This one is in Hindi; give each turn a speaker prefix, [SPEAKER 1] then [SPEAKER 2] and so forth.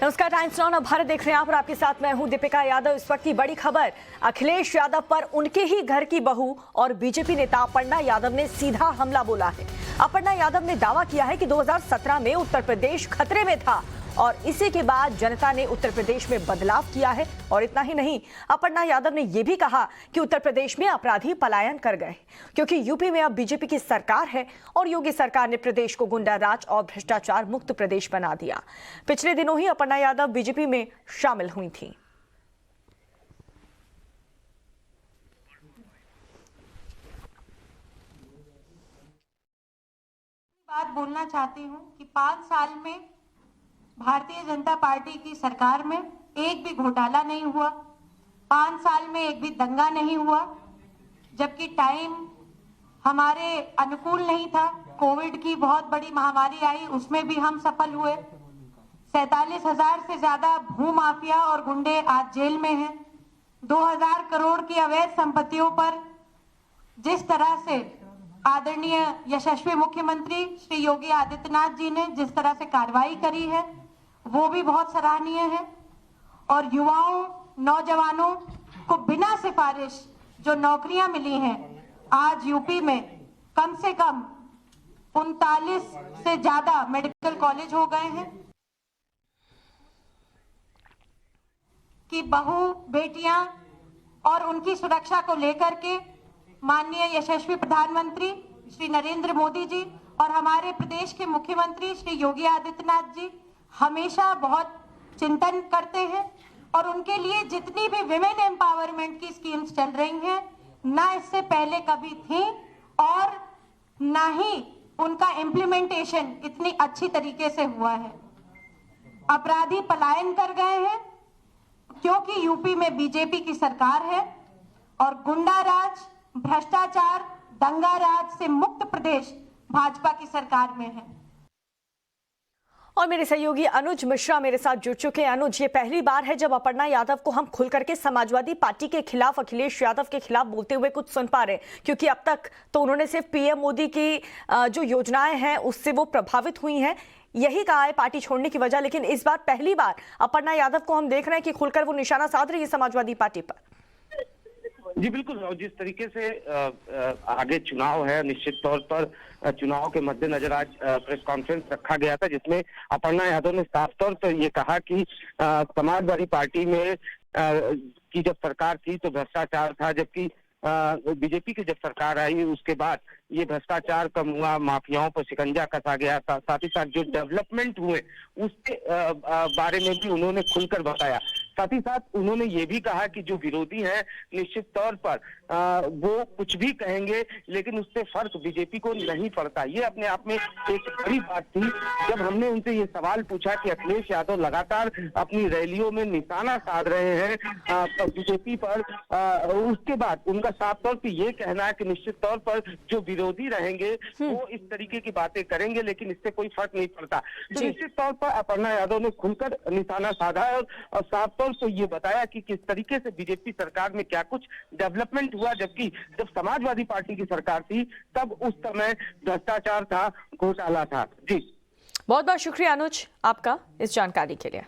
[SPEAKER 1] नमस्कार, टाइम्स नाउ भारत देख रहे हैं आप और आपके साथ मैं हूं दीपिका यादव। इस वक्त की बड़ी खबर, अखिलेश यादव पर उनके ही घर की बहू और बीजेपी नेता अपर्णा यादव ने सीधा हमला बोला है। अपर्णा यादव ने दावा किया है कि 2017 में उत्तर प्रदेश खतरे में था और इसी के बाद जनता ने उत्तर प्रदेश में बदलाव किया है। और इतना ही नहीं, अपर्णा यादव ने यह भी कहा कि उत्तर प्रदेश में अपराधी पलायन कर गए क्योंकि यूपी में अब बीजेपी की सरकार है और योगी सरकार ने प्रदेश को गुंडा राज और भ्रष्टाचार मुक्त प्रदेश बना दिया। पिछले दिनों ही अपर्णा यादव बीजेपी में शामिल हुई थी।
[SPEAKER 2] बात बोलना चाहती हूं कि 5 साल में भारतीय जनता पार्टी की सरकार में एक भी घोटाला नहीं हुआ, 5 साल में एक भी दंगा नहीं हुआ, जबकि टाइम हमारे अनुकूल नहीं था। कोविड की बहुत बड़ी महामारी आई, उसमें भी हम सफल हुए। 47,000 से ज्यादा भूमाफिया और गुंडे आज जेल में हैं। 2000 करोड़ की अवैध संपत्तियों पर जिस तरह से आदरणीय यशस्वी मुख्यमंत्री श्री योगी आदित्यनाथ जी ने जिस तरह से कार्रवाई करी है वो भी बहुत सराहनीय है। और युवाओं, नौजवानों को बिना सिफारिश जो नौकरियां मिली हैं, आज यूपी में कम से कम 39 से ज्यादा मेडिकल कॉलेज हो गए हैं कि बहू बेटियां और उनकी सुरक्षा को लेकर के माननीय यशस्वी प्रधानमंत्री श्री नरेंद्र मोदी जी और हमारे प्रदेश के मुख्यमंत्री श्री योगी आदित्यनाथ जी हमेशा बहुत चिंतन करते हैं और उनके लिए जितनी भी विमेन एम्पावरमेंट की स्कीम्स चल रही हैं, ना इससे पहले कभी थी और ना ही उनका इम्प्लीमेंटेशन इतनी अच्छी तरीके से हुआ है। अपराधी पलायन कर गए हैं क्योंकि यूपी में बीजेपी की सरकार है और गुंडा राज, भ्रष्टाचार, दंगा राज से मुक्त प्रदेश भाजपा की सरकार में है।
[SPEAKER 1] और मेरे सहयोगी अनुज मिश्रा मेरे साथ जुड़ चुके हैं। अनुज, ये पहली बार है जब अपर्णा यादव को हम खुल करके समाजवादी पार्टी के खिलाफ, अखिलेश यादव के खिलाफ बोलते हुए कुछ सुन पा रहे हैं, क्योंकि अब तक तो उन्होंने सिर्फ पीएम मोदी की जो योजनाएं हैं उससे वो प्रभावित हुई हैं, यही कहा है पार्टी छोड़ने की वजह। लेकिन इस बार पहली बार अपर्णा यादव को हम देख रहे हैं कि खुलकर वो निशाना साध रही है समाजवादी पार्टी पर।
[SPEAKER 3] जी बिल्कुल, और जिस तरीके से आगे चुनाव है, निश्चित तौर पर चुनाव के मद्देनजर आज प्रेस कॉन्फ्रेंस रखा गया था जिसमें अपर्णा यादव ने साफ तौर पर ये कहा कि समाजवादी पार्टी में की जब सरकार थी तो भ्रष्टाचार था, जबकि बीजेपी की जब सरकार आई उसके बाद ये भ्रष्टाचार कम हुआ, माफियाओं पर शिकंजा कसा गया था। साथ ही साथ जो डेवलपमेंट हुए उसके बारे में भी उन्होंने खुलकर बताया। साथ ही साथ उन्होंने ये भी कहा कि जो विरोधी हैं निश्चित तौर पर वो कुछ भी कहेंगे लेकिन उससे फर्क बीजेपी को नहीं पड़ता। ये अपने आप में एक बड़ी बात थी। जब हमने उनसे ये सवाल पूछा कि अखिलेश यादव लगातार अपनी रैलियों में निशाना साध रहे हैं बीजेपी पर, उसके बाद उनका साफ तौर पर ये कहना है कि निश्चित तौर पर जो विरोधी रहेंगे वो इस तरीके की बातें करेंगे लेकिन इससे कोई फर्क नहीं पड़ता। तो निश्चित तौर पर अपर्णा यादव ने खुलकर निशाना साधा है और साफ तौर से ये बताया कि किस तरीके से बीजेपी सरकार में क्या कुछ डेवलपमेंट हुआ, जबकि जब समाजवादी पार्टी की सरकार थी तब उस समय भ्रष्टाचार था, घोटाला था। जी
[SPEAKER 1] बहुत बहुत शुक्रिया अनुज आपका इस जानकारी के लिए।